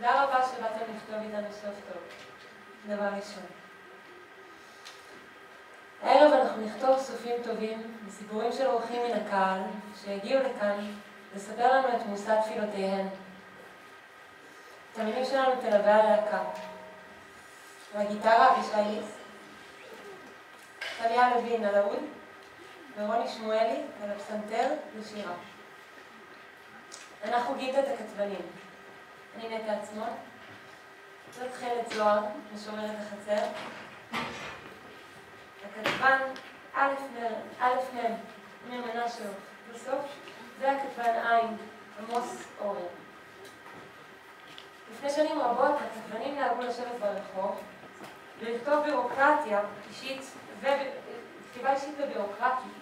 תודה רבה שבאתם לכתוב איתנו סוף טוב. דבר ראשון. הערב אנחנו נכתוב סופים טובים מסיפורים של אורחים מן הקהל שהגיעו לכאן לספר לנו את מושא תפילותיהן. את המילים שלנו תלווה הלהקה. והגיטרה אבישי ליס, טליה לוין על האוד, ורוני שמואלי על הפסנתר ושירה. אנחנו חוגית את הכתבנים. אני נטע עצמון, זאת חלת זוהר, משוררת החצר. הכתבן א' מ' ממנה שלו בסוף, זה הכתבן עין, עמוס אורן. לפני שנים רבות הכתבנים נהגו לשבת ברחוב ולכתוב בירוקרטיה אישית וכתיבה אישית ובירוקרטית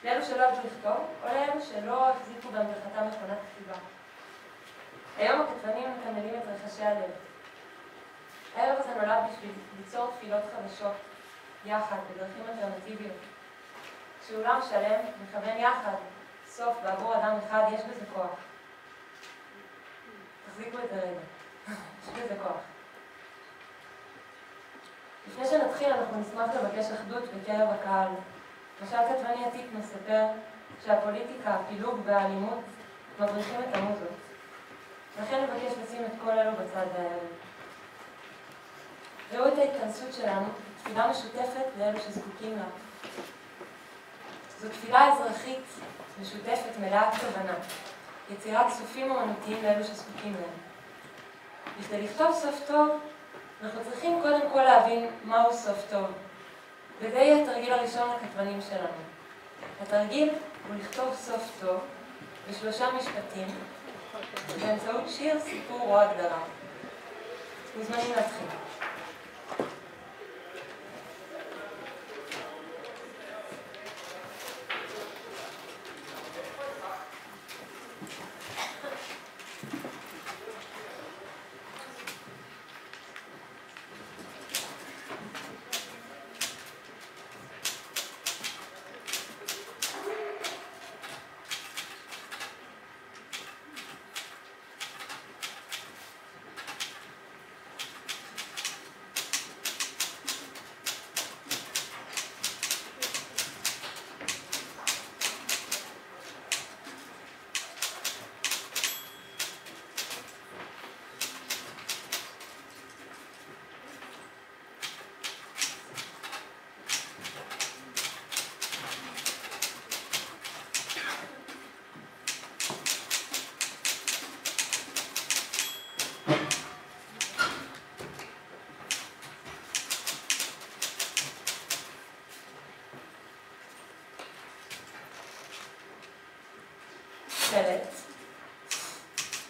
לאלו שלא ידעו לכתוב או לאלו שלא החזיקו בהמלכתם מכונת כתיבה. היום הכתבנים מתמללים את רחשי הלב. הערב הזה נולד בשביל ליצור תפילות חדשות יחד בדרכים אלטרנטיביות. כשאולם שלם מכוון יחד סוף בעבור אדם אחד יש בזה כוח. תחזיקו את זה רגע. יש בזה כוח. לפני שנתחיל אנחנו נשמח לבקש אחדות בקרב הקהל. למשל כתבני עתיק מספר שהפוליטיקה, הפילוג והאלימות מבריחים את המוזות. לכן נבקש לשים את כל אלו בצד הערב. ראו את ההתכנסות שלנו, תפילה משותפת לאלו שזקוקים לה. זו תפילה אזרחית משותפת מלאת כוונה, יצירת סופים אומנותיים לאלו שזקוקים להם. בכדי לכתוב סוף טוב, אנחנו צריכים קודם כל להבין מהו סוף טוב. וזה יהיה התרגיל הראשון לכתבנים שלנו. התרגיל הוא לכתוב סוף טוב ב3 משפטים, באמצעות שיר, סיפור או הגדרה. מוזמנים להתחיל.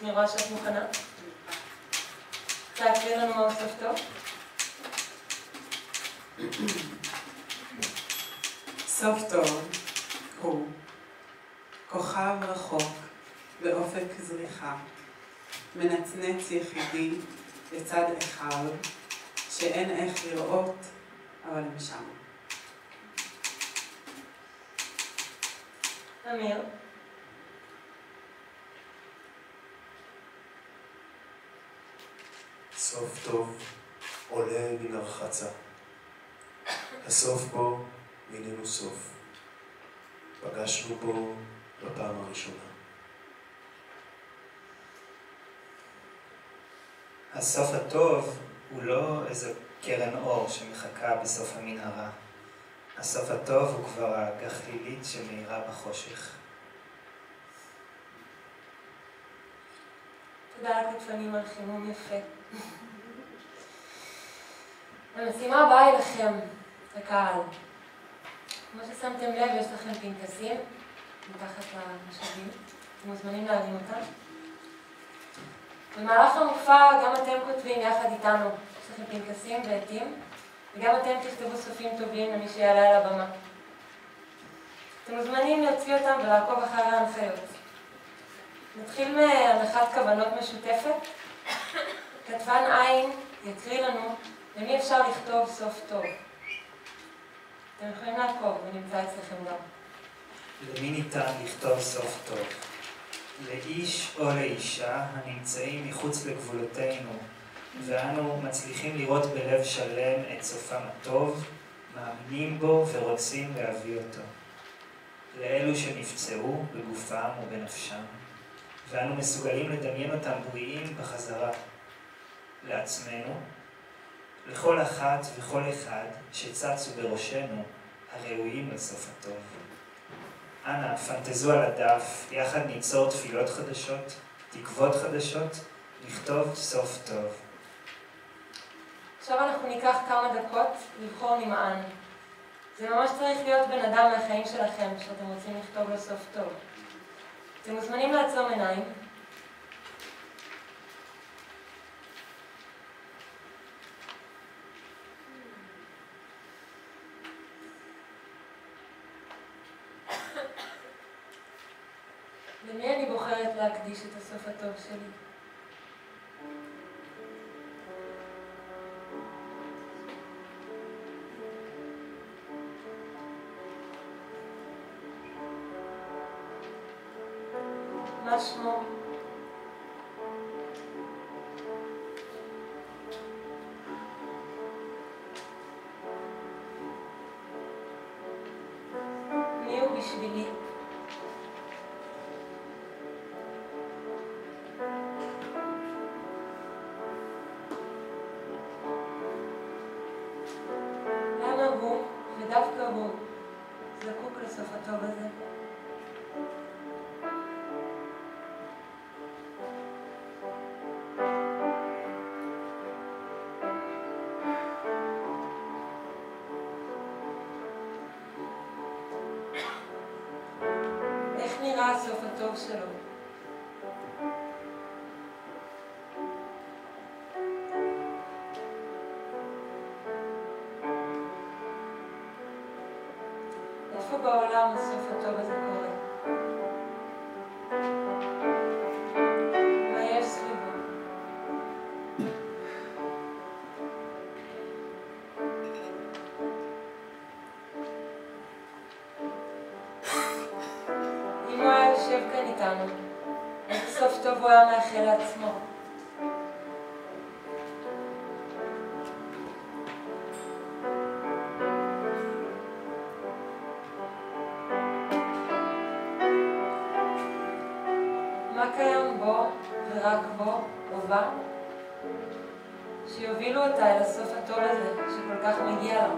אני רואה שאת מוכנה. תקריא לנו מהו סוף טוב. סוף טוב הוא כוכב רחוק באופק זריחה, מנצנץ יחידי לצד אחד שאין איך לראות, אבל הם שם. אמיר. סוף טוב עולה מן הרחצה. הסוף בו איננו סוף. פגשנו בו בפעם הראשונה. הסוף הטוב הוא לא איזו קרן אור שמחכה בסוף המנהרה. הסוף הטוב הוא כבר הגחלילית שמאירה בחושך. תודה לכתבנים על חימום יפה. המשימה הבאה היא לכם, לקהל. כמו ששמתם לב, יש לכם פנקסים מתחת למשאבים. אתם מוזמנים להרים אותם. במהלך המופע גם אתם כותבים יחד איתנו. יש לכם פנקסים ועטים, וגם אתם תכתבו סופים טובים למי שיעלה על הבמה. אתם מוזמנים להוציא אותם ולעקוב אחר ההנחיות. נתחיל מהנחת כוונות משותפת. כתבן עין יקריא לנו למי אפשר לכתוב סוף טוב. אתם יכולים לעקוב, ונמצא אצלכם גם. למי ניתן לכתוב סוף טוב? לאיש או לאישה הנמצאים מחוץ לגבולותינו, ואנו מצליחים לראות בלב שלם את סופם הטוב, מאמינים בו ורוצים להביא אותו. לאלו שנפצעו בגופם ובנפשם, ואנו מסוגלים לדמיין אותם בריאים בחזרה. לעצמנו, לכל אחת וכל אחד שצצו בראשנו הראויים לסוף הטוב. אנא, פנטזו על הדף, יחד ניצור תפילות חדשות, תקוות חדשות, לכתוב סוף טוב. עכשיו אנחנו ניקח כמה דקות לבחור נמען. זה ממש צריך להיות בן אדם מהחיים שלכם שאתם רוצים לכתוב לו סוף טוב. אתם מוזמנים לעצום עיניים. למי אני בוחרת להקדיש את הסוף הטוב שלי? מה שמו? מי הוא בשבילי? למה הוא, ודווקא הוא, זקוק לסוף הטוב הזה? איך נראה הסוף הטוב שלו? איפה בעולם הסוף הטוב הזה קורה? מה יש סביבו? אם הוא היה יושב כאן איתנו, איזה סוף טוב הוא היה מאחל לעצמו? מה קיים בו ורק בו או בה שיובילו אותה אל הסוף הטוב הזה שכל כך מגיע לו?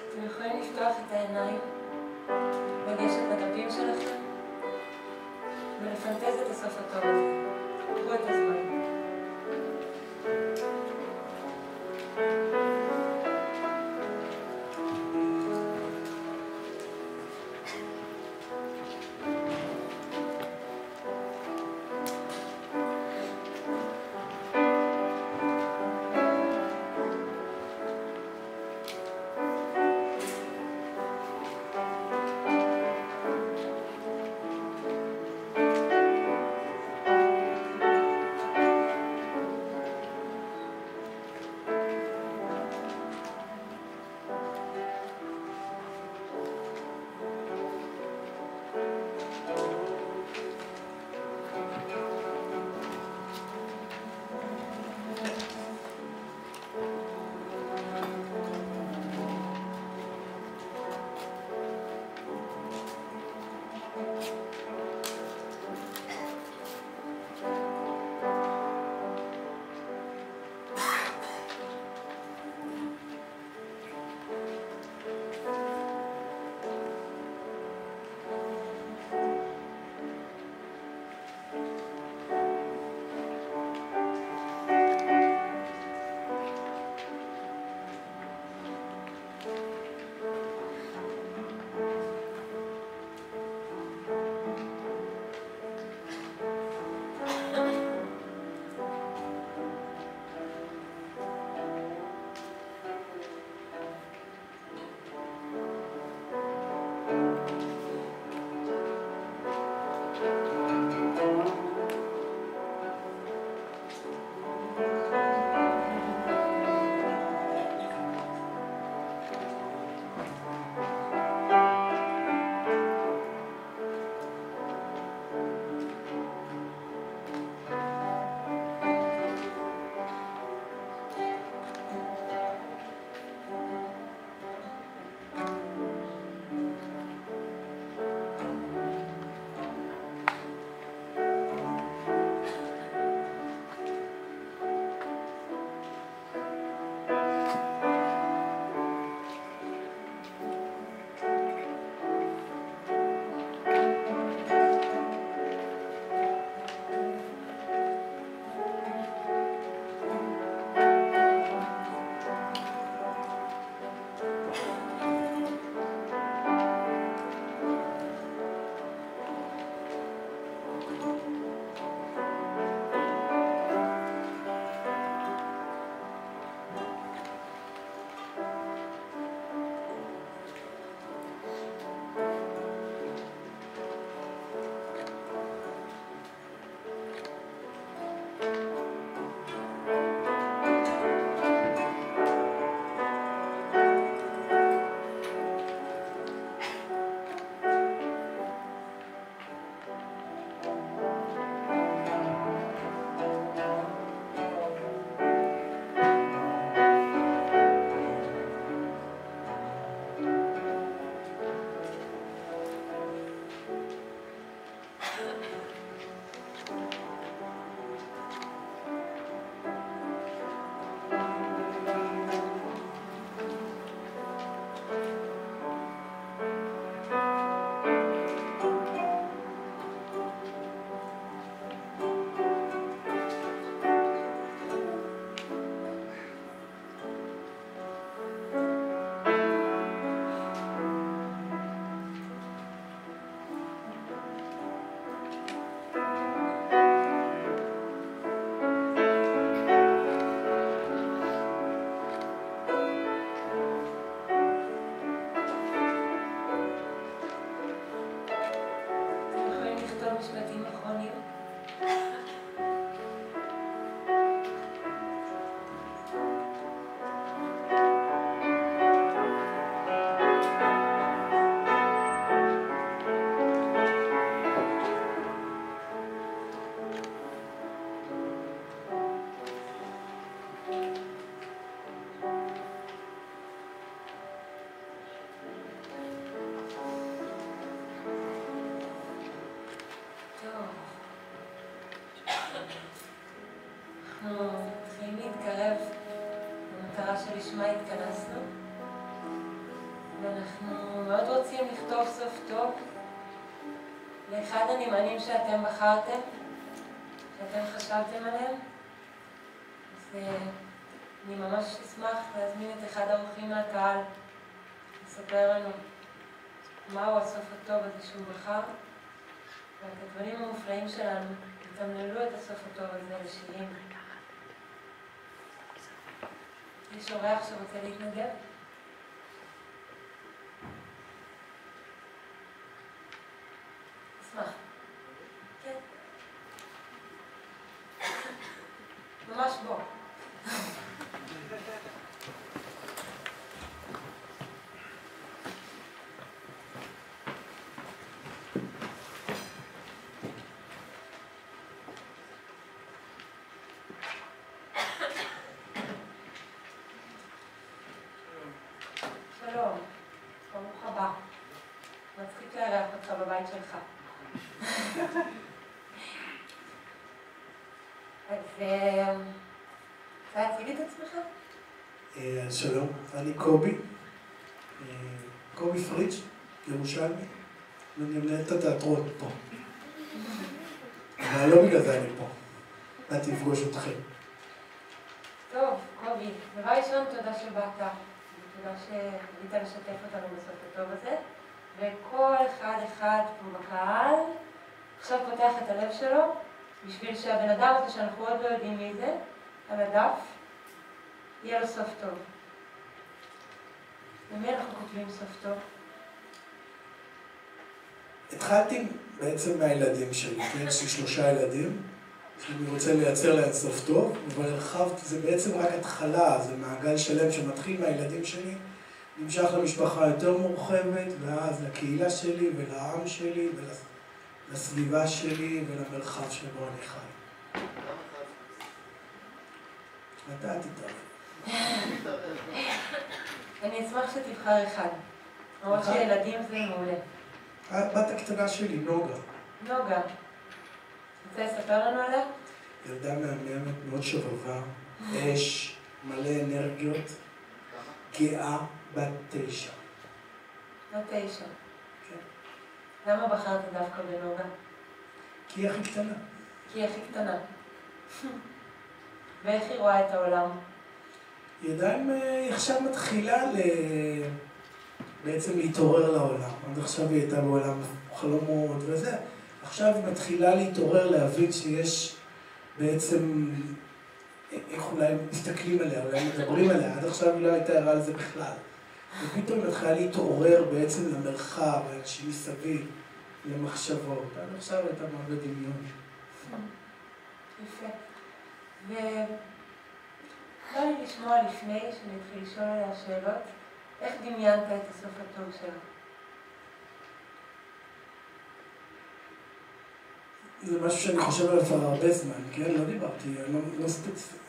אתם יכולים לפתוח את העיניים, לגשת לדפים שלכם ולפנטז את הסוף הטוב הזה. קחו את הזמן. שלשמה התכנסנו, ואנחנו מאוד רוצים לכתוב סוף טוב לאחד הנמענים שאתם בחרתם, שאתם חשבתם עליהם. אז אני ממש אשמח להזמין את אחד האורחים מהקהל לספר לנו מהו הסוף הטוב הזה שהוא בחר, והכתבנים המופלאים שלנו יתמללו את הסוף הטוב הזה לשירים. יש אורח שרוצה להתנדב? אשמח. כן. ממש בוא. שלום, ברוך הבא. מצחיק לארח אותך בבית שלך. אז תציג את עצמך? שלום, אני קובי. קובי פריץ', ירושלמי. ואני מנהל את התיאטרון פה. אבל לא בגלל זה אני פה. באתי לפגוש אתכם. טוב, קובי, דבר ראשון, תודה שבאת. תודה שהיית לשתף אותנו בסוף הטוב הזה. וכל אחד פה בקהל עכשיו פותח את הלב שלו בשביל שהבן אדם הזה שאנחנו עוד לא יודעים מי זה, על הדף, יהיה לו סוף טוב. למי אנחנו כותבים סוף טוב? התחלתי בעצם מהילדים שלי, כן? יש לי 3 ילדים, שאני רוצה לייצר להם סוף טוב, אבל הרחבתי, זה בעצם רק התחלה, זה מעגל שלם שמתחיל מהילדים שלי, נמשך למשפחה יותר מורחבת, ואז לקהילה שלי ולעם שלי ולסביבה שלי ולמרחב שבו אני חי. אתה תתערב. אני אשמח שתבחר אחד. למרות שילדים זה מעולה. הבת הקטנה שלי, נוגה. נוגה. רוצה לספר לנו עליה? ילדה מהממת, מאוד שובבה, אש, מלא אנרגיות, גאה, בת 9. בת 9. כן. למה בחרת דווקא בנוגה? כי היא הכי קטנה. כי היא הכי קטנה. ואיך היא רואה את העולם? היא עדיין עכשיו מתחילה בעצם להתעורר לעולם. עד עכשיו היא הייתה בעולם חלומות וזה. עכשיו היא מתחילה להתעורר, להבין שיש בעצם, איך אולי מסתכלים עליה, אולי מדברים עליה. עד עכשיו היא לא הייתה ערה על זה בכלל. ופתאום היא מתחילה להתעורר בעצם למרחב, לאנשים מסביב, למחשבות. עד עכשיו הייתה מאוד בדמיון. יפה. ובא לי לשמוע לפני שנתחיל לשאול עליה שאלות, איך דמיינת את הסוף הטוב שלה? זה משהו שאני חושב עליו כבר הרבה זמן, כן? לא דיברתי,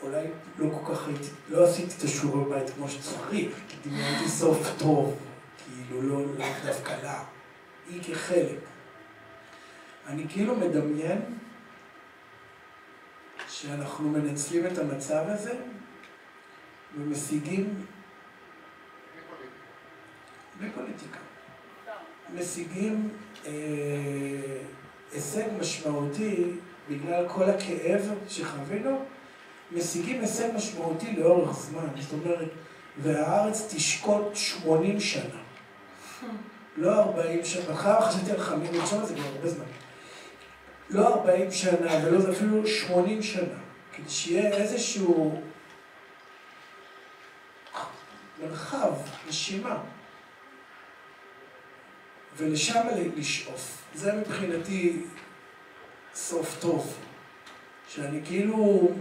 אולי לא כל כך הייתי, לא עשיתי את השיעור בבית כמו שצריך, דמיינתי סוף טוב, כאילו לא דווקא לה, היא כחלק. אני כאילו מדמיין שאנחנו מנצלים את המצב הזה ומשיגים, בלי פוליטיקה, משיגים הישג משמעותי בגלל כל הכאב שחווינו, משיגים הישג משמעותי לאורך זמן, זאת אומרת, והארץ תשקוט 80 שנה. לא 40 שנה, בכלל חשבתי על 50, עכשיו זה כבר הרבה זמן. לא 40 שנה, ולא זה אפילו 80 שנה, כדי שיהיה איזשהו מרחב, נשימה, ולשם לשאוף. זה מבחינתי סוף טוב, שאני כאילו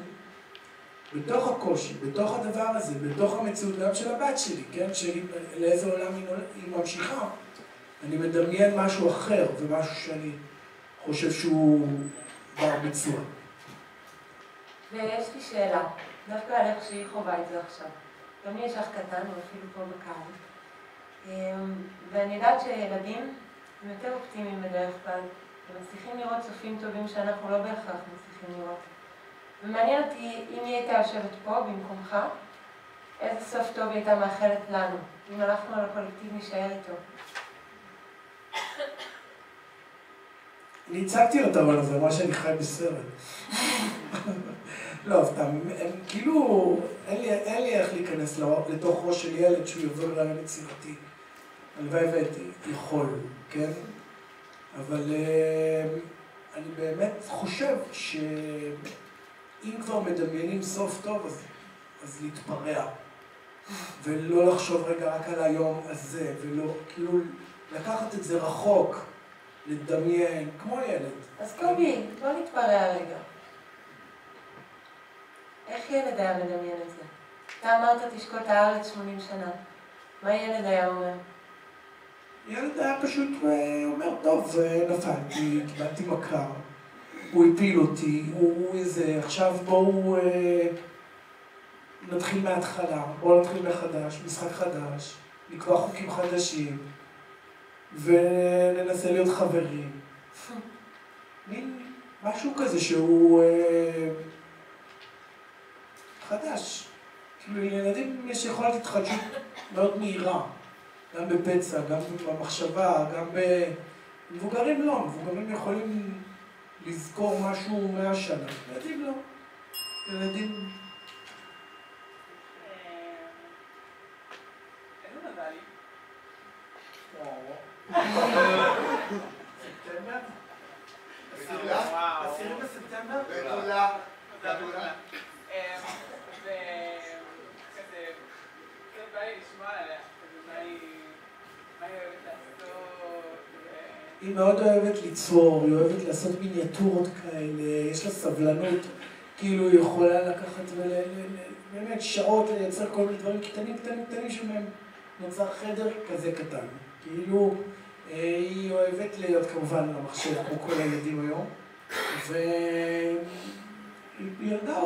בתוך הקושי, בתוך הדבר הזה, בתוך המציאות גם של הבת שלי, כן? לאיזה עולם היא ממשיכה, אני מדמיין משהו אחר ומשהו שאני חושב שהוא בר ביצוע. ויש לי שאלה, דווקא על איך שהיא חובה את זה עכשיו. גם לי יש אח קטן, או אפילו פה בקהל. ואני יודעת שילדים הם יותר אופטימיים בדרך כלל, ומצליחים לראות סופים טובים שאנחנו לא בהכרח מצליחים לראות. ומעניין אותי, אם היא הייתה יושבת פה במקומך, איזה סוף טוב היא הייתה מאחלת לנו, אם הלכנו על הקולקטיב נשאר איתו. אני הצגתי אותם על זה, מה שאני חי בסרט. לא, סתם, כאילו, אין לי איך להיכנס לתוך ראש של ילד שהוא יבוא לרעיון יצירתי. הלוואי והייתי יכול, כן? אבל אני באמת חושב שאם כבר מדמיינים סוף טוב, אז להתפרע. ולא לחשוב רגע רק על היום הזה, ולא, כאילו, לקחת את זה רחוק, לדמיין, כמו ילד. אז קובי, בוא נתפרע רגע. איך ילד היה מדמיין את זה? אתה אמרת תשקוט הארץ 80 שנה. מה ילד היה אומר? ילד היה פשוט אומר, טוב, נפלתי, קיבלתי מכה, הוא הפיל אותי, הוא איזה, עכשיו בואו נתחיל מההתחלה, בואו נתחיל מחדש, משחק חדש, נקבע חוקים חדשים, וננסה להיות חברים. מין משהו כזה שהוא חדש. כאילו לילדים יש יכולת התחדשות מאוד מהירה, גם בפצע, גם במחשבה, גם במבוגרים לא, מבוגרים יכולים לזכור משהו 100 שנה, ילדים לא. ילדים... איזה מזל לי? ספטמבר? 10 בספטמבר? גדולה. גדולה. וכזה, בא לי לשמוע עליה, מה היא אוהבת לעשות. היא מאוד אוהבת ליצור, היא אוהבת לעשות מיניאטורות כאלה, יש לה סבלנות, כאילו היא יכולה לקחת באמת שעות לייצר כל מיני דברים קטנים שמהם נוצר חדר כזה קטן. כאילו היא אוהבת להיות כמובן למחשב כמו כל הילדים היום,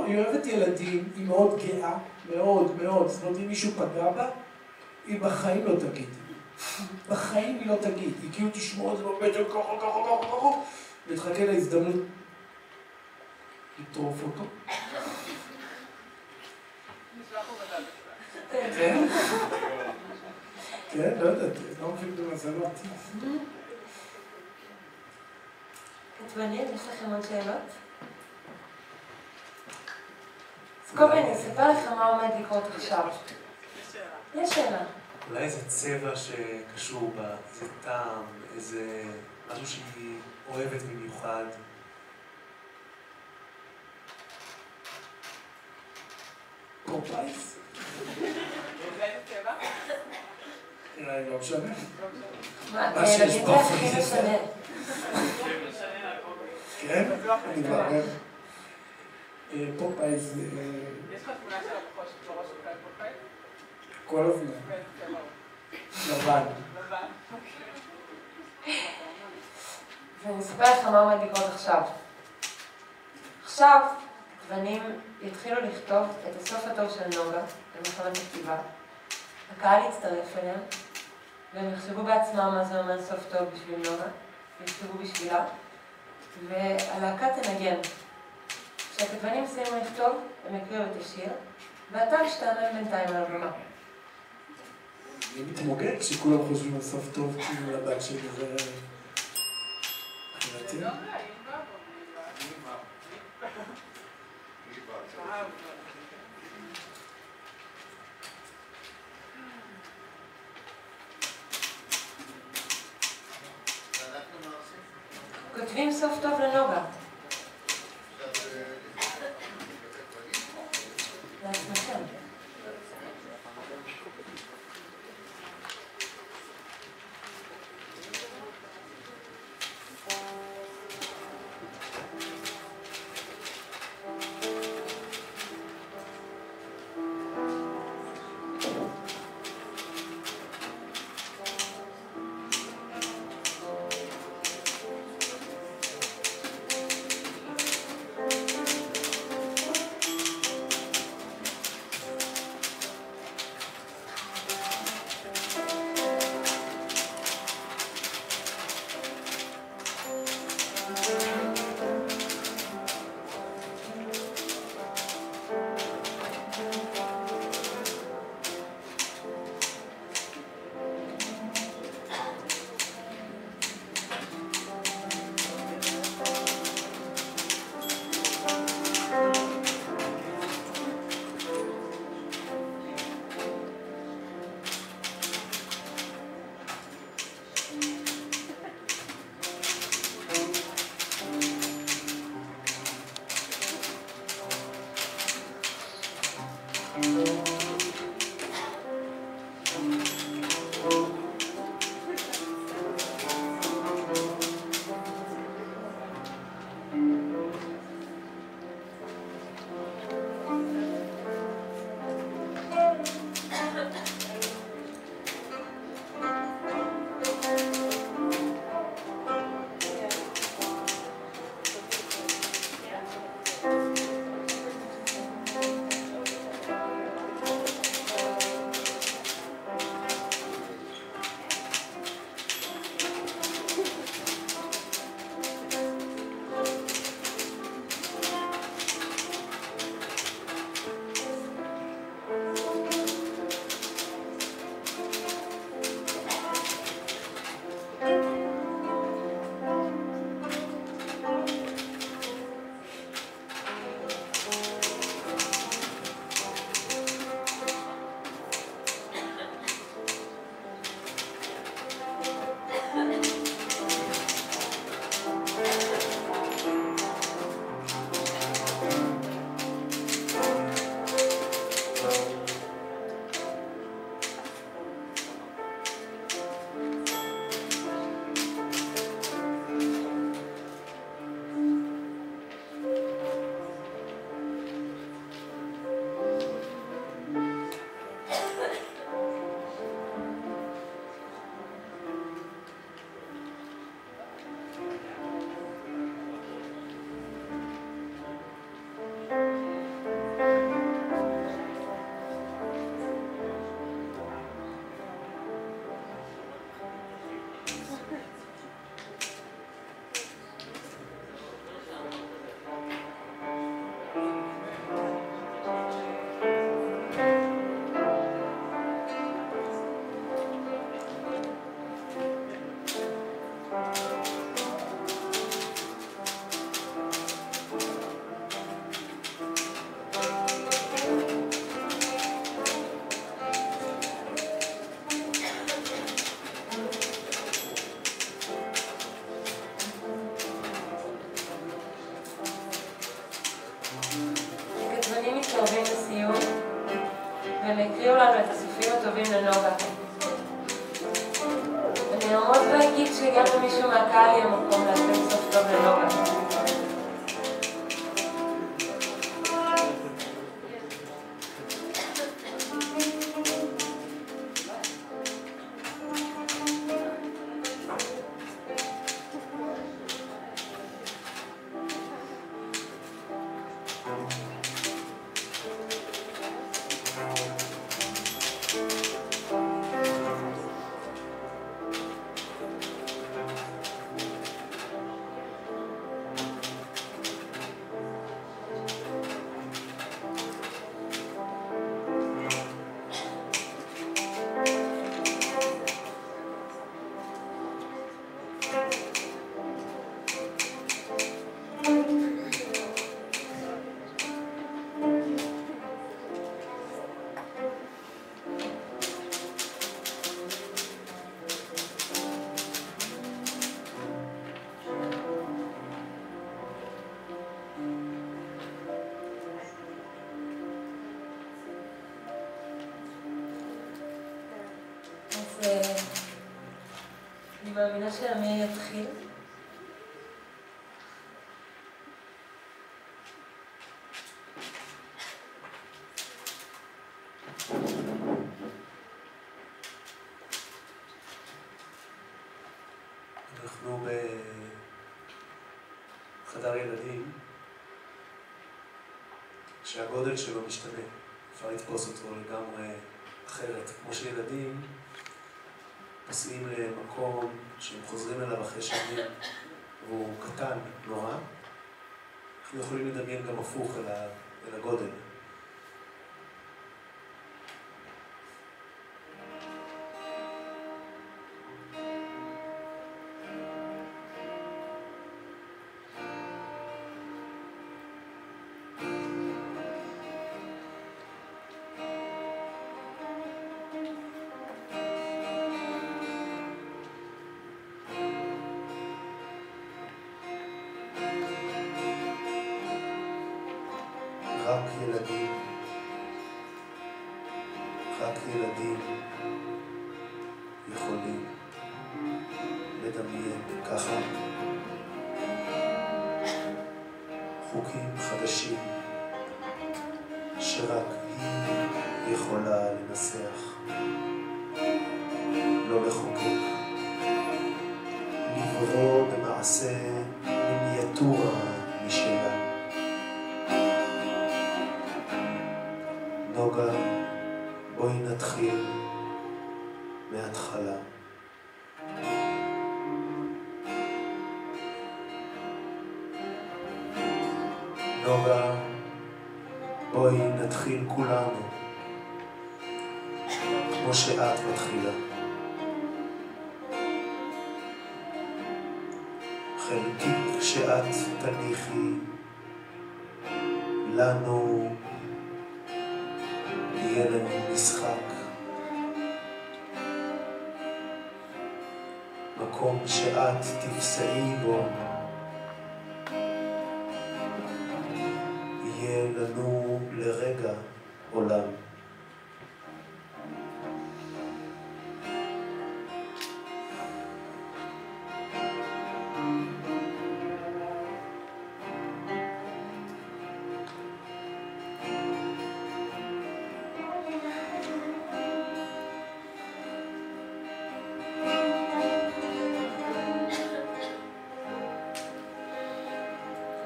היא אוהבת ילדים, היא מאוד גאה, מאוד מאוד, זאת אומרת אם מישהו פגע בה, היא בחיים לא תגיד. בחיים היא לא תגיד, היא כאילו תשמור את זה בבטן ככה, ותחכה להזדמנות לטרוף אותו. נשמע פה מזל בכלל. כן? כן, לא יודעת, לא מבין במזלות. כתבנים, יש לכם עוד שאלות? אז קובי, אני אספר לך מה עומד לקרות עכשיו. יש שאלה. אולי איזה צבע שקשור בה, איזה טעם, איזה משהו שהיא אוהבת במיוחד. פופייס? אולי זה צבע? נראה לי לא משנה. מה, מה שיש ילדים זה הכי בפריזר. משנה. כן? אני מערב. פופייס זה... יש לך תמונה של הבחור שבראש הוא כאן פופאי? כל הזמן. ואיזה צבע הוא? לבן. לבן. ואני אספר לך מה עומד לקרות עכשיו. עכשיו, כתבנים יתחילו לכתוב את הסוף הטוב של נוגה, למחרת הכתיבה. הקהל יצטרף אליהם, והם יחשבו בעצמם מה זה אומר סוף טוב בשביל נוגה, ויכתבו בשבילה, והלהקה תנגן. כשהכתבנים סיימו לכתוב, הם יקריאו את השיר, ואתה משתעמם בינתיים על הבמה. אני מתמוגג שכולם חושבים על סוף טוב, כאילו לבת שלי זה... זה לא רע, היא באה בו, כותבים סוף טוב לנוגה. לעצמכם. טובים לסיום, והם הקריאו לנו את הסופים הטובים לנוגה. אני אעמוד ואגיד שגם למישהו מהקהל יהיה מקום לעשות סוף טוב לנוגה. אני מאמינה שאמיר יתחיל. אנחנו בחדר ילדים שהגודל שלו משתנה. אפשר לתפוס אותו לגמרי אחרת. כמו שילדים נוסעים למקום שהם חוזרים אליו אחרי שנים והוא קטן נורא, אנחנו יכולים לדמיין גם הפוך אל הגודל. רק ילדים רק ילדים יכולים לדמיין ככה חוקים חדשים שרק היא יכולה לנסח, לא לחוקק, לברוא במעשה מיניאטורה משלה. נוגה, בואי נתחיל מההתחלה. נוגה, בואי נתחיל כולנו, כמו שאת מתחילה. חלקיק שאת תניחי לנו, יהיה לנו משחק. מקום שאת תפסעי בו, יהיה לנו לרגע עולם.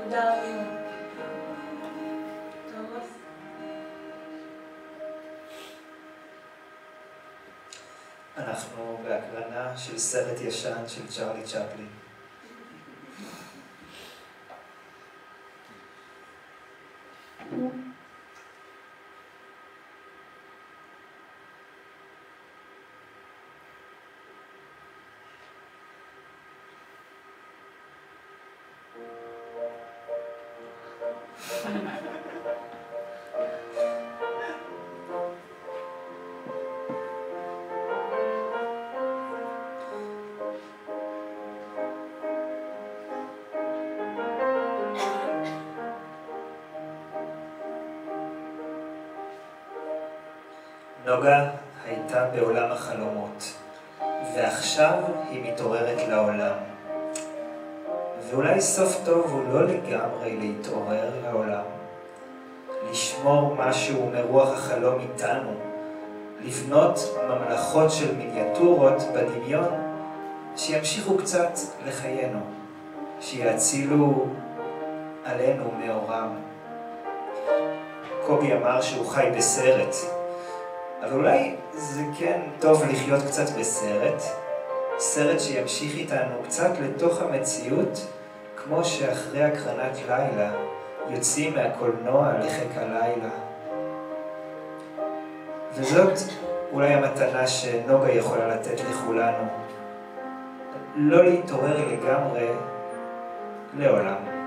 תודה רבה. תומאס? אנחנו בהקרנה של סרט ישן של צ'רלי צ'פלין. נוגה הייתה בעולם החלומות, ועכשיו היא מתעוררת לעולם. ואולי סוף טוב הוא לא לגמרי להתעורר לעולם. לשמור משהו מרוח החלום איתנו, לבנות ממלכות של מיניאטורות בדמיון, שימשיכו קצת לחיינו, שיצילו עלינו מאורם. קובי אמר שהוא חי בסרט, אבל אולי זה כן טוב לחיות קצת בסרט, סרט שימשיך איתנו קצת לתוך המציאות, כמו שאחרי הקרנת לילה יוצאים מהקולנוע לחיק הלילה. וזאת אולי המתנה שנוגה יכולה לתת לכולנו, לא להתעורר לגמרי לעולם.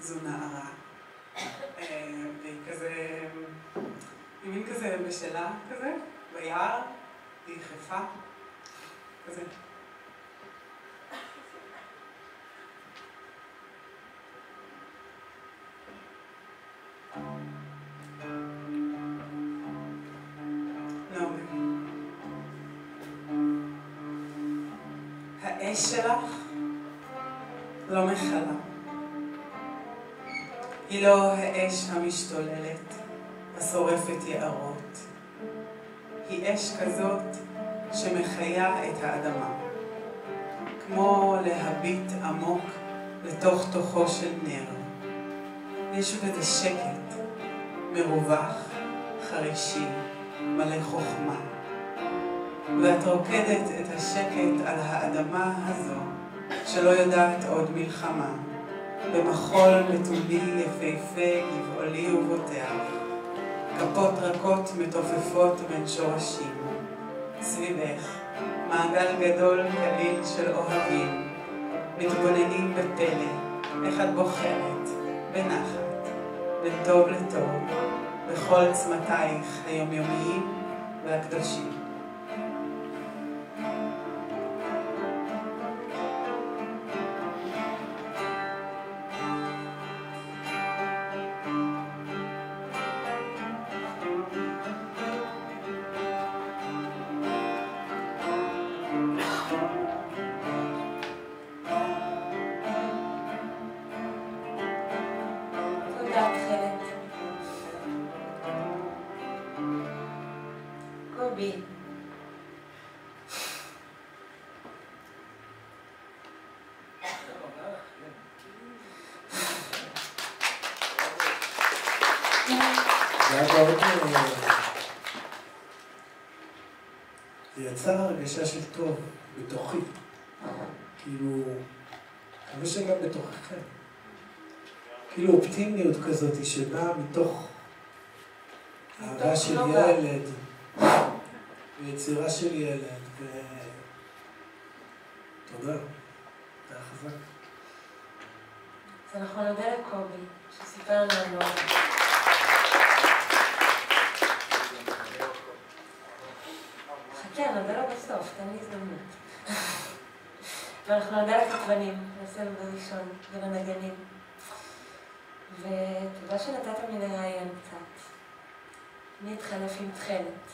זו נערה, והיא כזה, היא מין כזה בשלה כזה, ביער, היא חיפה, כזה. האש שלך לא מכלה. היא לא האש המשתוללת, השורפת יערות. היא אש כזאת שמחיה את האדמה, כמו להביט עמוק לתוך תוכו של נר. יש בזה שקט, מרווח, חרישי, מלא חוכמה. ואת רוקדת את השקט על האדמה הזו, שלא יודעת עוד מלחמה, במחול בתולי יפהפה, גבעולי ובוטח, כפות רכות מתופפות בין שורשים. סביבך, מעגל גדול קליל של אוהבים, מתבוננים בפלא, איך את בוחרת, בנחת, בין טוב לטוב, בכל צמתייך היומיומיים והקדושים. זה יצר הרגשה של טוב בתוכי, כאילו, אני חושב שגם בתוככם, כאילו אופטימיות כזאת שבאה מתוך אהבה של ילד, ויצירה של ילד, תודה, זה היה חזק. אז אנחנו נודה לקובי, שסיפר לנו על נורא. חכה, נודה לו בסוף, תן לי הזדמנות. ואנחנו נודה לכתבנים, לסבב הראשון, ולנגנים. ותודה שנתתם לי לראיין קצת. אני אתחלף עם תכלת,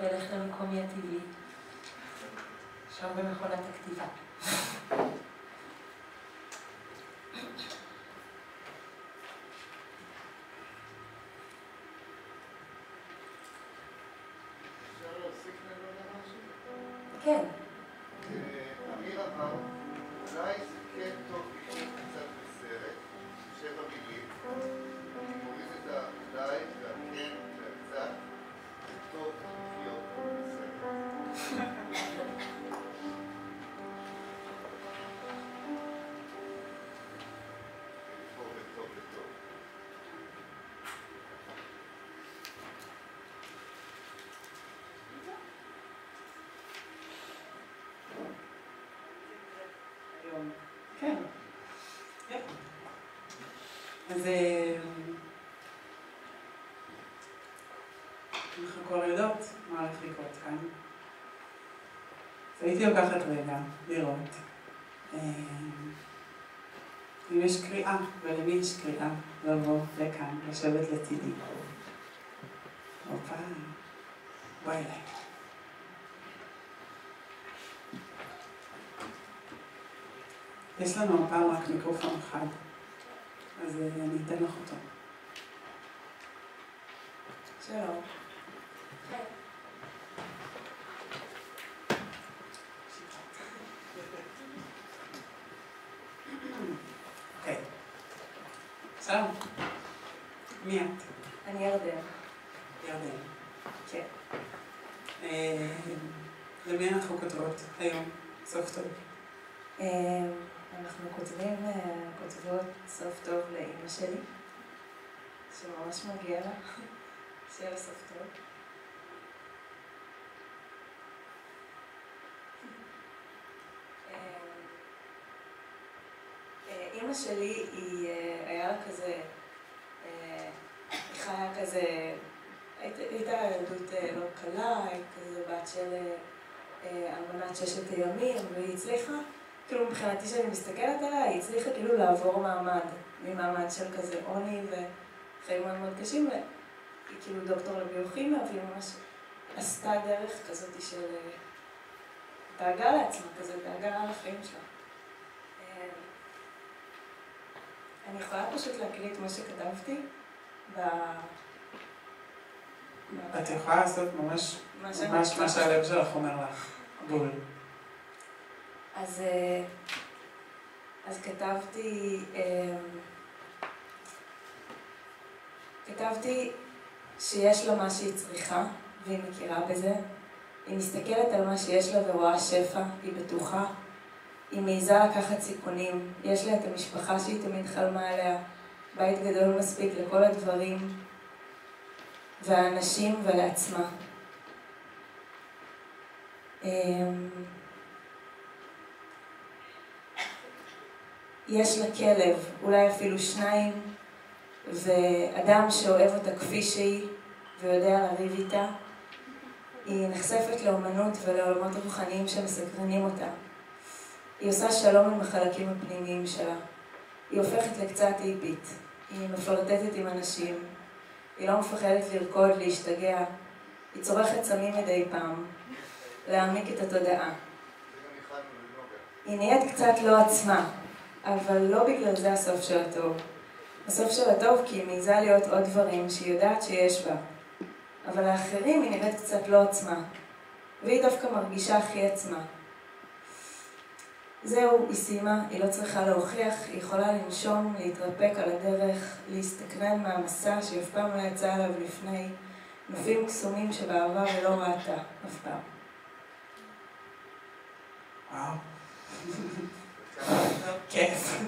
ואלך למקומי הטבעי, שם במכונת הכתיבה. כן. אמיר אמר, אולי זה כן טוב לקרוא קצת בסרט, 7 מילים, אני מוריד את האולי והכן והקצת, זה טוב להיות בסרט. טוב וטוב וטוב. כן. אז אנחנו כבר יודעות מה הולך לקרות כאן. אז הייתי לוקחת רגע לראות אם יש קריאה, ולמי יש קריאה לבוא לכאן, לשבת לצידי. הופה, בואי אליי. יש לנו הפעם רק מיקרופון אחד, אז אני אתן לך אותו. שלום. אוקיי. שלום. מי את? אני ירדן. ירדן. כן. למי אנחנו כותבות היום? סוף טוב. אנחנו כותבות סוף טוב לאמא שלי, שממש מגיע לה, שיהיה לה סוף טוב. אמא שלי היה לה כזה, היא חיה כזה, הייתה ילדות לא קלה, היא כזה בת של אלמנת 6 הימים, והיא הצליחה, כאילו מבחינתי שאני מסתכלת עליה, היא הצליחה כאילו לעבור מעמד, ממעמד של כזה עוני וחיים מאוד מאוד קשים, והיא כאילו דוקטור לביוכימיה, והיא ממש עשתה דרך כזאת של דאגה לעצמה, כזה דאגה על החיים שלה. אני יכולה פשוט להקריא את מה שכתבתי את יכולה לעשות ממש מה שהלב שלך אומר לך. בול. אז כתבתי, כתבתי שיש לה מה שהיא צריכה, והיא מכירה בזה. היא מסתכלת על מה שיש לה ורואה שפע, היא בטוחה. היא מעיזה לקחת סיכונים. יש לה את המשפחה שהיא תמיד חלמה עליה, בית גדול מספיק לכל הדברים, והאנשים ולעצמה. יש לה כלב, אולי אפילו 2, ואדם שאוהב אותה כפי שהיא ויודע לריב איתה. היא נחשפת לאומנות ולעולמות הרוחניים שמסקרנים אותה. היא עושה שלום עם החלקים הפנימיים שלה. היא הופכת לקצת היפית. היא מפלרטטת עם אנשים. היא לא מפחדת לרקוד, להשתגע. היא צורכת סמים מדי פעם. להעמיק את התודעה. היא נהיית קצת לא עצמה, אבל לא בגלל זה הסוף של הטוב. הסוף של הטוב כי היא מעיזה להיות עוד דברים שהיא יודעת שיש בה. אבל לאחרים היא נראית קצת לא עצמה. והיא דווקא מרגישה הכי עצמה. זהו, היא סיימה, היא לא צריכה להוכיח, היא יכולה לנשום, להתרפק על הדרך, להסתקרן מהמסע שאף פעם לא יצא עליו לפני, נופים קסומים שבעבר היא לא ראתה אף פעם. וואו. כיף.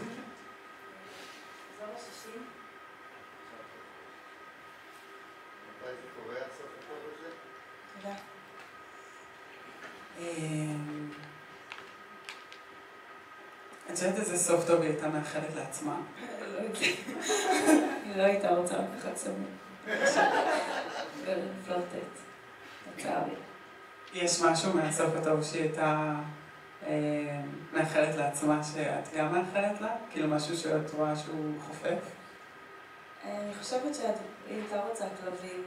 תודה. את חושבת איזה סוף טוב היא הייתה מאחלת לעצמה? היא לא הייתה רוצה לקחת סמים. ולפלרטט. לצערי. יש משהו מהסוף הטוב שהיא הייתה מאחלת לעצמה שאת גם מאחלת לה? כאילו משהו שאת רואה שהוא חופף? אני חושבת שהיא הייתה רוצה כלבים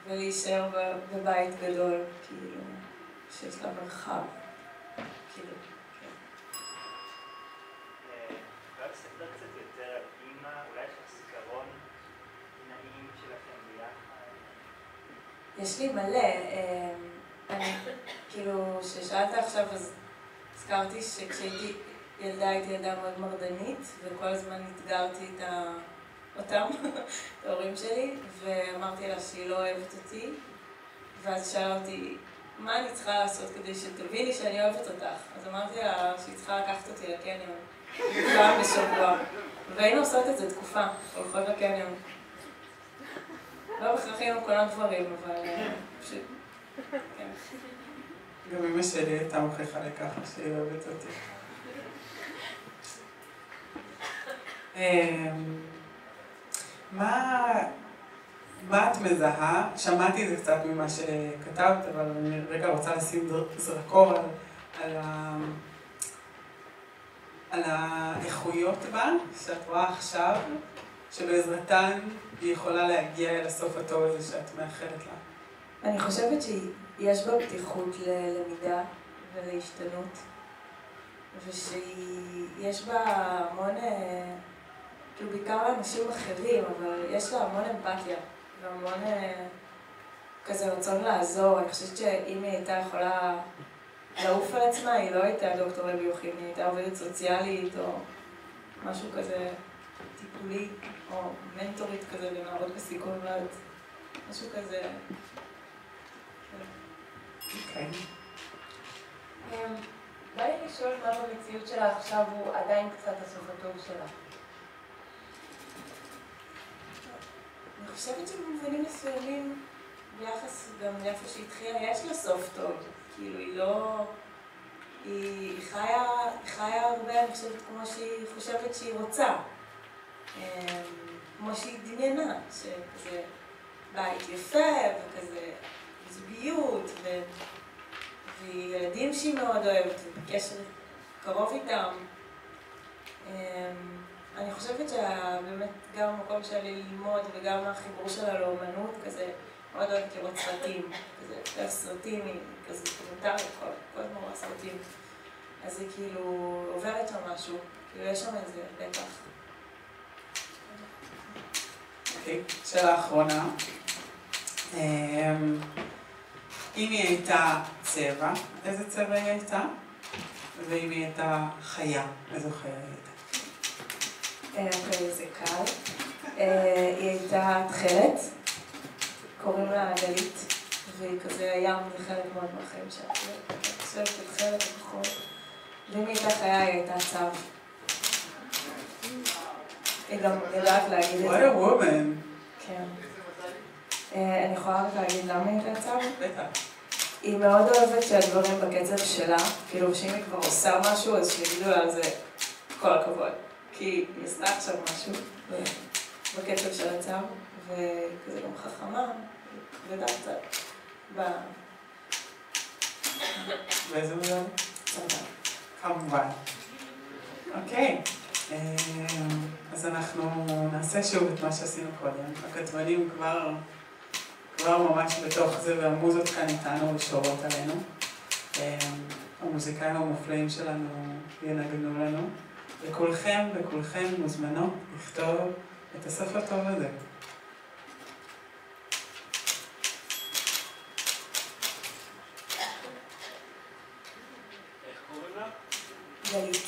ולהישאר בבית גדול, כאילו, שיש לה מרחב. כאילו, כן. יכולה לספר קצת יותר על אימא, אולי יש לך זיכרון נעים שלכם ביחד? יש לי מלא. אני, כאילו, כששאלת עכשיו, אז הזכרתי שכשהייתי ילדה, הייתי ילדה מאוד מרדנית, וכל הזמן התגרתי אותם, את ההורים שלי, ואמרתי לה שהיא לא אוהבת אותי, ואז שאלה אותי, מה אני צריכה לעשות כדי שתביני שאני אוהבת אותך? אז אמרתי לה שהיא צריכה לקחת אותי לקניון, פעם בשבוע, והיינו עושות את זה תקופה, הולכות לקניון. לא בכך היינו קונות דברים, אבל פשוט, כן. גם אמא שלי הייתה מוכיחה לכך שהיא אוהבת אותי. מה את מזהה? שמעתי את זה קצת ממה שכתבת, אבל אני רגע רוצה לשים זרקור על האיכויות בה, שאת רואה עכשיו, שבעזרתן היא יכולה להגיע אל הסוף הטוב הזה שאת מאחלת לה. אני חושבת שיש בה פתיחות ללמידה ולהשתנות, ושיש בה המון, כאילו בעיקר לאנשים אחרים, אבל יש לה המון אמפתיה והמון כזה רצון לעזור. אני חושבת שאם היא הייתה יכולה לעוף על עצמה, היא לא הייתה דוקטור לביוכימיה, היא הייתה עובדת סוציאלית או משהו כזה טיפולי, או מנטורית כזה לנערות בסיכון, לא יודעת, משהו כזה. אוקיי. בא לי לשאול מה במציאות שלה עכשיו הוא עדיין קצת הסוף הטוב שלה. אני חושבת שבמובנים מסוימים, ביחס גם לאיפה שהתחילה, יש לה סוף טוב. כאילו, היא לא... היא חיה הרבה, אני חושבת, כמו שהיא חושבת שהיא רוצה. כמו שהיא דמיינה, שכזה בית יפה, וכזה זוגיות, וילדים שהיא מאוד אוהבת, ובקשר קרוב איתם. אני חושבת שבאמת גם המקום שלי ללמוד וגם החיבור שלה לאומנות, כזה מאוד אוהבת לראות סרטים, כזה כתב סרטים, היא כזה קומנטרית, כל הזמן רואה סרטים. אז היא כאילו עוברת שם משהו, כאילו יש שם איזה בטח. אוקיי, שאלה אחרונה. אם היא הייתה צבע, איזה צבע היא הייתה? ואם היא הייתה חיה, איזו חיה היא הייתה? אוקיי, זה קל. היא הייתה תכלת, קוראים לה גלית, והיא כזה ים וחלק מאוד מהחיים שלה. חושבת תכלת לפחות. ואם היא הייתה חיה, היא הייתה צו. היא גם יודעת להגיד את זה. What a woman. כן. אני יכולה רק להגיד למה היא הייתה צו? בטח. היא מאוד אוהבת שהדברים בקצב שלה, כאילו שאם היא כבר עושה משהו, אז שיגידו לה על זה כל הכבוד. כי היא עשתה עכשיו משהו בקצב של הצו, וכזה גם חכמה, כבדה קצת. באיזה מובן? צבא. כמובן. אוקיי. אז אנחנו נעשה שוב את מה שעשינו קודם. הכתבנים כבר ממש בתוך זה, והמוזות כאן איתנו ושורות עלינו. המוזיקאים המופלאים שלנו ינגנו לנו. וכולכם מוזמנות לכתוב את הסוף הטוב הזה. איך קוראים לה? גלית.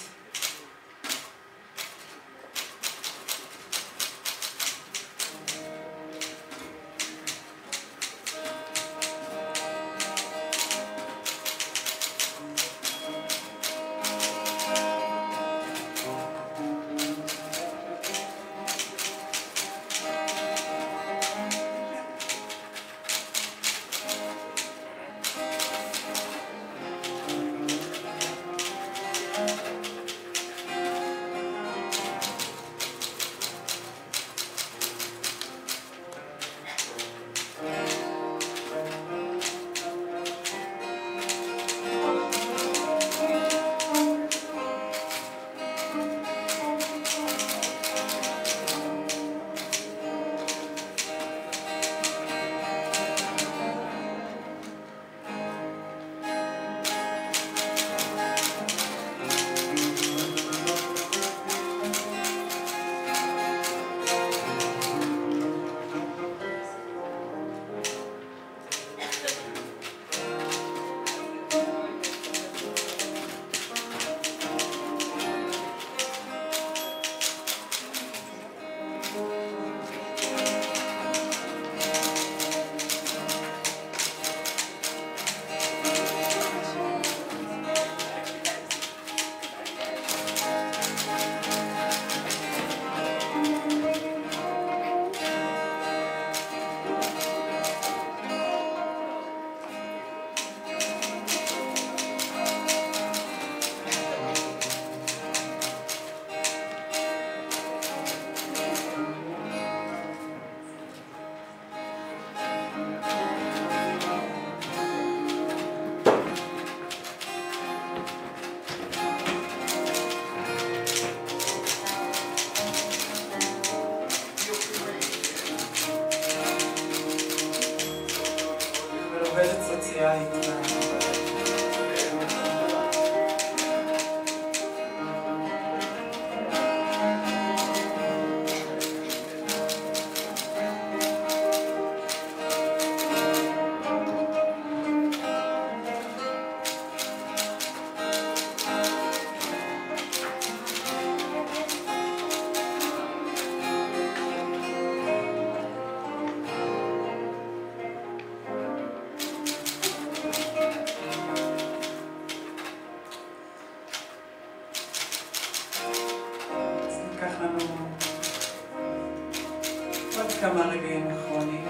כמה רגעים אחרונים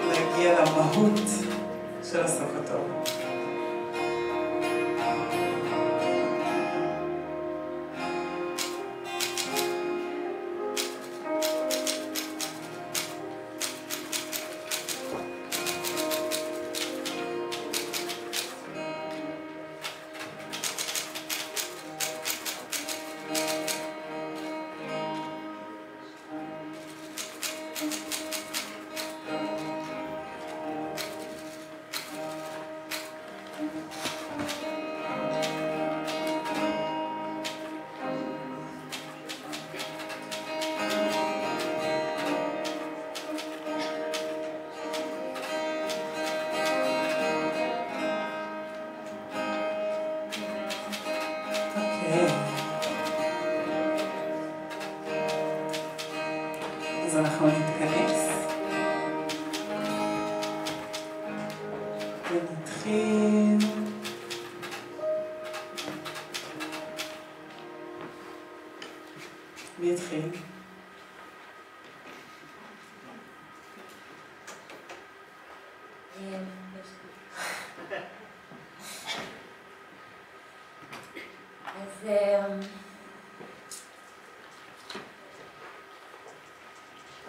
להגיע למהות של הסוף הטוב. נתחיל. מי התחיל? אז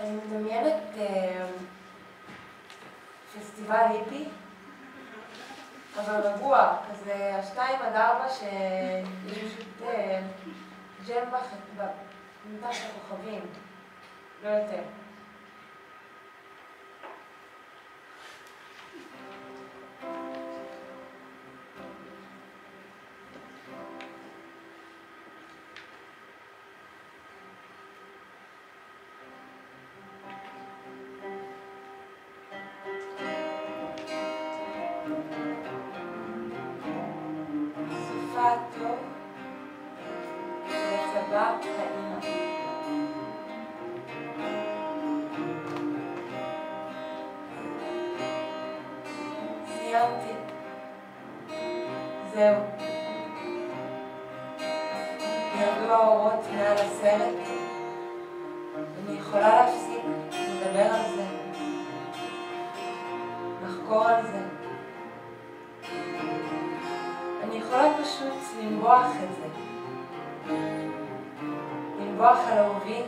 אני מדמיינת פסטיבל היפי, אבל רגוע, כזה 2 עד 4 שיש פשוט ג'ם מתחת הכוכבים, לא יותר. טוב לצבא האמא. סיימתי. זהו. ירדו האורות מעל הסרט. אני יכולה להפסיק לדבר על זה. לחקור על זה. אני יכולה פשוט לנבוח את זה. לנבוח על אהובי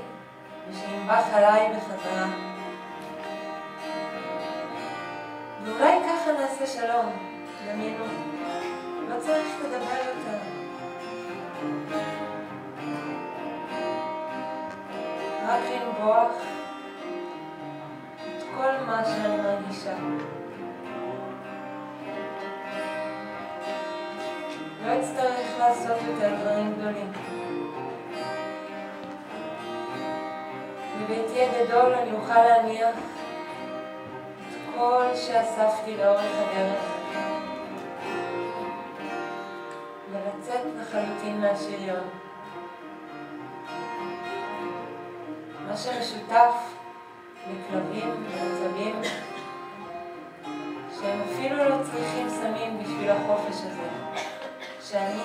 ושינבח עליי בחזרה. ואולי ככה נעשה שלום, דמיינו. לא צריך לדבר יותר. רק לנבוח את כל מה שאני מרגישה. לא אצטרך לעשות יותר דברים גדולים. בביתי הגדול אני אוכל להניח את כל שאספתי לאורך הדרך ולצאת לחלוטין מהשריון. מה שמשותף לכלבים ולצבים שהם אפילו לא צריכים סמים בשביל החופש הזה. שאני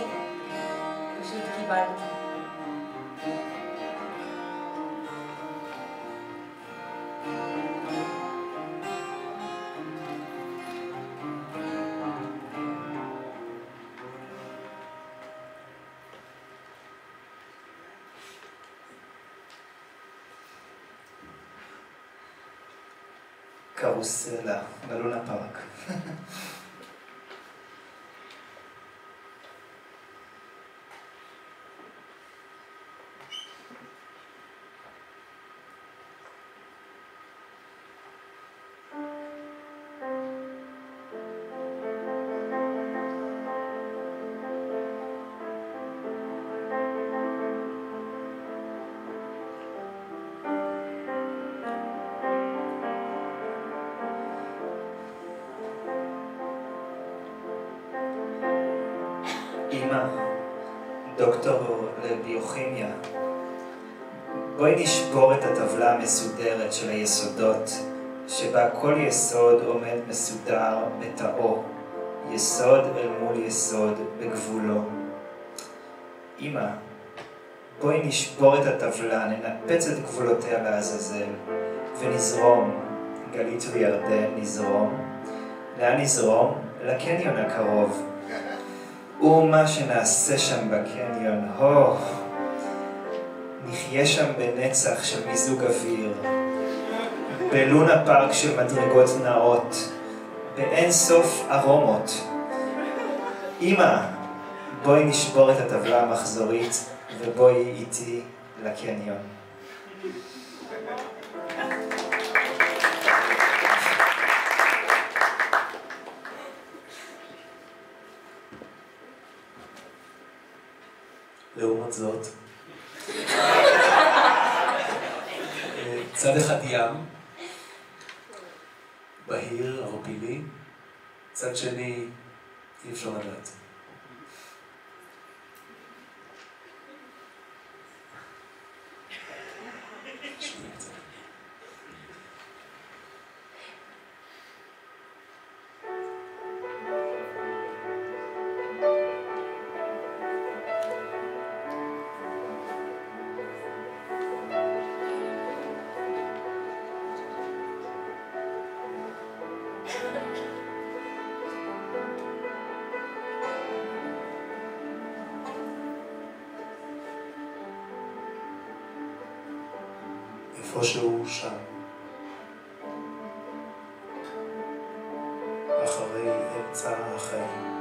פשוט קיבלתי. קרוסלה, בלונה פארק. אמא, דוקטור לביוכימיה, בואי נשבור את הטבלה המסודרת של היסודות, שבה כל יסוד עומד מסודר בתאו, יסוד אל מול יסוד בגבולו. אמא, בואי נשבור את הטבלה, ננפץ את גבולותיה לעזאזל, ונזרום, גלית וירדן נזרום. לאן נזרום? לקניון הקרוב. ומה שנעשה שם בקניון, נחיה שם בנצח של מיזוג אוויר, בלונה פארק של מדרגות נאות, באין סוף ארומות. אמא, בואי נשבור את הטבלה המחזורית ובואי איתי לקניון. לעומת זאת, צד אחד ים, בהיר, ערפילי, צד שני אי אפשר לדעת. איפשהו שם. אחרי אמצע החיים.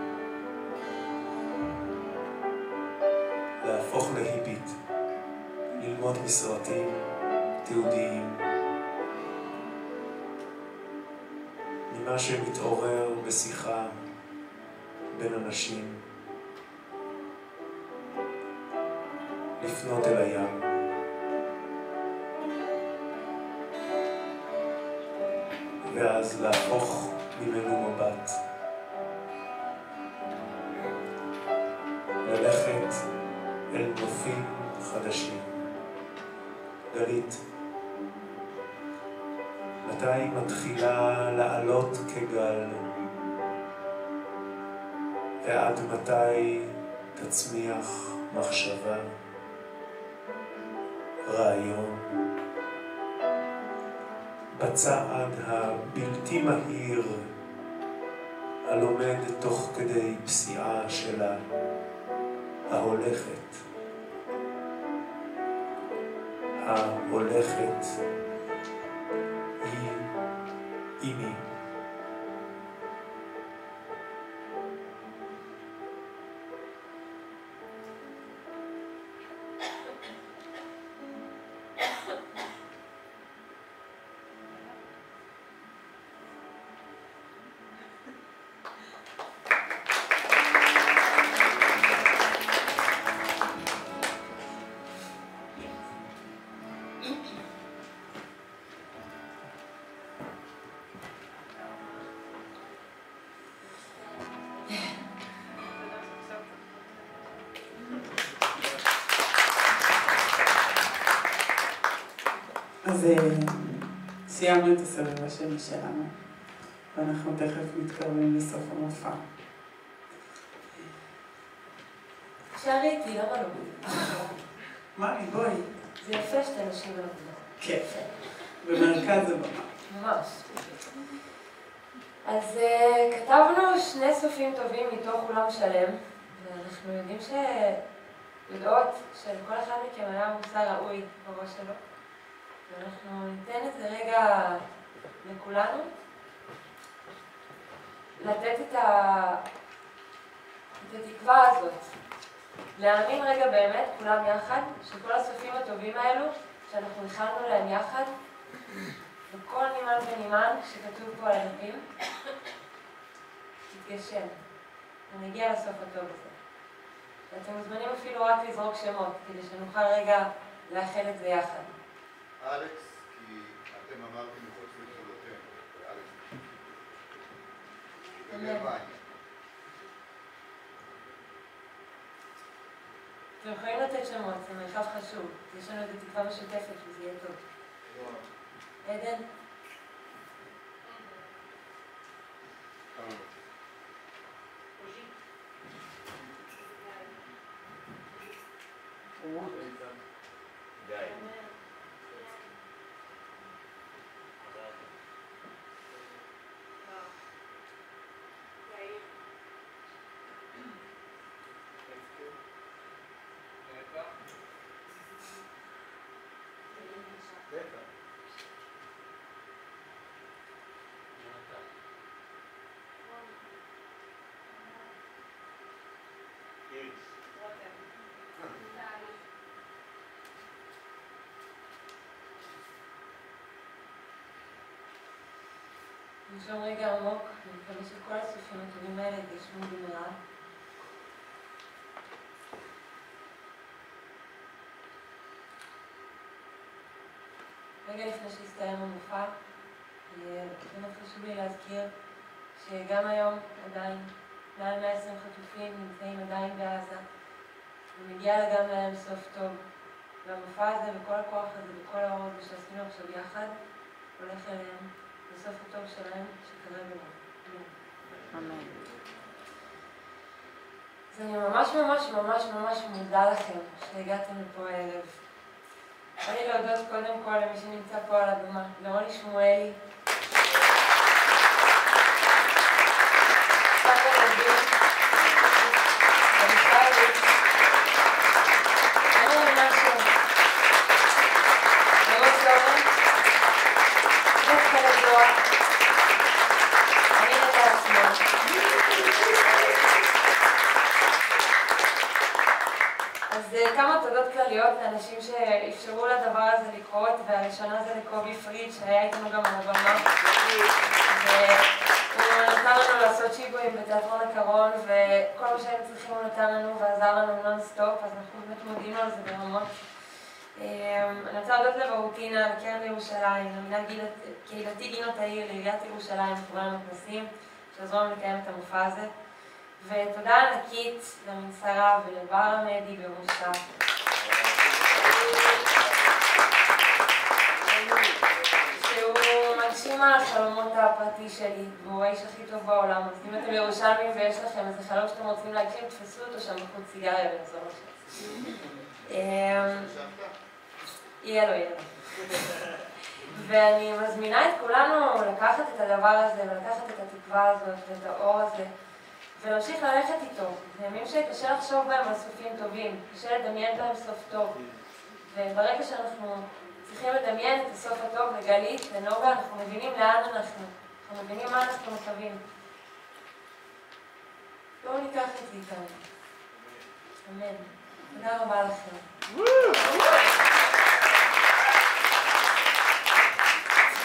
להפוך להיפית. ללמוד מסרטים תיעודיים. ממה שמתעורר בשיחה בין אנשים. לפנות אל הים. ואז להפוך ממנו מבט. ללכת אל נופים חדשים. גלית, מתי מתחילה לעלות כגל? ועד מתי תצמיח מחשבה? רעיון? בצעד הבלתי מהיר הלומד תוך כדי פסיעה שלה, ההולכת. ההולכת היא אימי. אז סיימנו את הסבב השני שלנו, ואנחנו תכף מתקרבים לסוף המופע. שרי איתי, למה לא? מאי, בואי. זה יפה שאתה נשים על הבמה. כן, במרכז הבמה. ממש. אז כתבנו 2 סופים טובים מתוך אולם שלם, ואנחנו יודעות שלכל אחד מכם היה מושא ראוי בראש שלו. ואנחנו ניתן את זה רגע לכולנו, לתת את התקווה הזאת, להאמין רגע באמת כולם יחד, שכל הסופים הטובים האלו שאנחנו הכנו להם יחד, וכל נימן ונימן שכתוב פה על הדפים, תתגשם, ונגיע לסוף הטוב הזה. ואתם מוזמנים אפילו רק לזרוק שמות, כדי שנוכל רגע לאחד את זה יחד. אלכס, כי אתם אמרתם מחוץ לגבולותינו, ואלכס. בגרמניה. אתם יכולים לתת שמות, זה מרחב חשוב. יש לנו את התקווה משותפת וזה יהיה טוב. עדן? נשום רגע עמוק, אני מקווה שכל הסופים הטובים האלה יתגשמו במהרה. רגע לפני שהסתיים המופע, באמת חשוב לי להזכיר שגם היום עדיין מעל 120 חטופים נמצאים עדיין בעזה, ומגיע לה גם להם סוף טוב. והמופע הזה וכל הכוח הזה וכל האורות שעשינו עכשיו יחד הולך אליהם בסוף הטוב שלהם שקרה בנו. אמן. אז אני ממש ממש ממש ממש מודה לכם שהגעתם לפה הערב. אני להודות קודם כל למי שנמצא פה על הבמה, לרוני שמואלי, סבא רבי, אביחי, אמר מנשה, לרוץ אורן, כזאת. אני את עצמו. אז כמה תודות כלליות לאנשים שאפשרו לדבר הזה לקרות, והראשונה זה לקובי פריד שהיה איתנו גם על הבמה. והוא נתן לנו לעשות שיגועים בתיאטרון הקרון, וכל מה שהיינו צריכים הוא נתן לנו ועזר לנו נון-סטופ, אז אנחנו באמת מודים לו על זה ברמות. אני רוצה להודות לברוטינה, לקרן לירושלים, למינהל קהילתי גינות העיר, לעיריית ירושלים, לכולם המתנסים, שעזרו לנו לקיים את המופע הזה. ותודה ענקית למנסרה ולבר המדי בראשה. שהוא מגשים על החלומות הפרטי שלי, והוא האיש הכי טוב בעולם. אז אם אתם ירושלמים ויש לכם איזה חלום שאתם רוצים להגשים, תפסו אותו שם בחוץ סיגריה ולעזור לכם. יהיה לו. ואני מזמינה את כולנו לקחת את הדבר הזה ולקחת את התקווה הזאת ואת האור הזה ולהמשיך ללכת איתו. זה ימים שקשה לחשוב בהם על סופים טובים, קשה לדמיין בהם סוף טוב. וברגע שאנחנו צריכים לדמיין את הסוף הטוב לגלית, לנוגה, אנחנו מבינים לאן אנחנו מבינים מה אנחנו מקווים. בואו ניקח את זה איתנו. אמן. תודה רבה לכם.